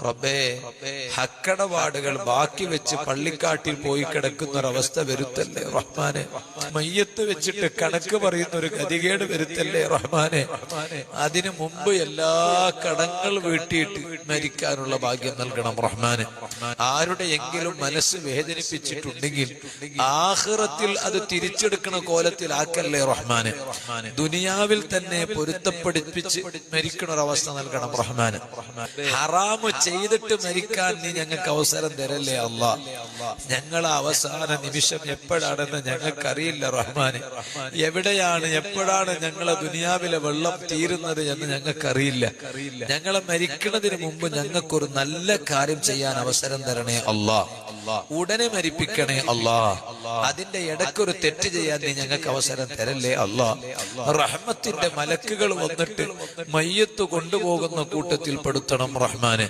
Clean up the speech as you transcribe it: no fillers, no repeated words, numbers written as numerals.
റബ്ബേ, ഹക്കടപാടുകൾ ബാക്കി വെച്ച് പള്ളിക്കാട്ടിൽ പോയി കിടക്കുന്ന ഒരവസ്ഥ വരുത്തല്ലേ റഹ്മാനെ. മയ്യത്ത് വെച്ചിട്ട് കണക്ക് പറയുന്ന ഒരു ഗതികേട് വരുത്തല്ലേ റഹ്മാനെ. അതിനു മുമ്പ് എല്ലാ കടങ്ങൾ വീട്ടിയിട്ട് മരിക്കാനുള്ള ഭാഗ്യം നൽകണം റഹ്മാനെ. ആരുടെയെങ്കിലും മനസ്സ് വേദനിപ്പിച്ചിട്ടുണ്ടെങ്കിൽ ആഖിറത്തിൽ അത് തിരിച്ചെടുക്കണ കോലത്തിലാക്കല്ലേ റഹ്മാനെ. ദുനിയാവിൽ തന്നെ പൊരുത്തപ്പെടുപ്പിച്ച് മരിക്കണ ഒരവസ്ഥ നൽകണം റഹ്മാനെ. ഹറാമ് ചെയ്തിട്ട് മരിക്കാൻ നീ ഞങ്ങൾക്ക് അവസരം തരല്ലേ അല്ലാ. ഞങ്ങളെ അവസാന നിമിഷം എപ്പോഴാണെന്ന് ഞങ്ങൾക്കറിയില്ല റഹ്മാനെ. എവിടെയാണ് എപ്പോഴാണ് ഞങ്ങളെ ദുനിയാവിലെ വെള്ളം തീരുന്നത് എന്ന് ഞങ്ങൾക്കറിയില്ല. ഞങ്ങളെ മരിക്കുന്നതിന് മുമ്പ് ഞങ്ങൾക്കൊരു നല്ല കാര്യം ചെയ്യാൻ അവസരം തരണേ അല്ലാ. ഉടനെ മരിപ്പിക്കണേ അല്ലാ. അതിന്റെ ഇടയ്ക്കൊരു തെറ്റ് ചെയ്യാൻ നീ ഞങ്ങൾക്ക് അവസരം തരല്ലേ അല്ലാ. റഹ്മത്തിന്റെ മലക്കുകൾ വന്നിട്ട് മയ്യത്ത് കൊണ്ടുപോകുന്ന കൂട്ടത്തിൽ പെടുത്തണം റഹ്മാനെ.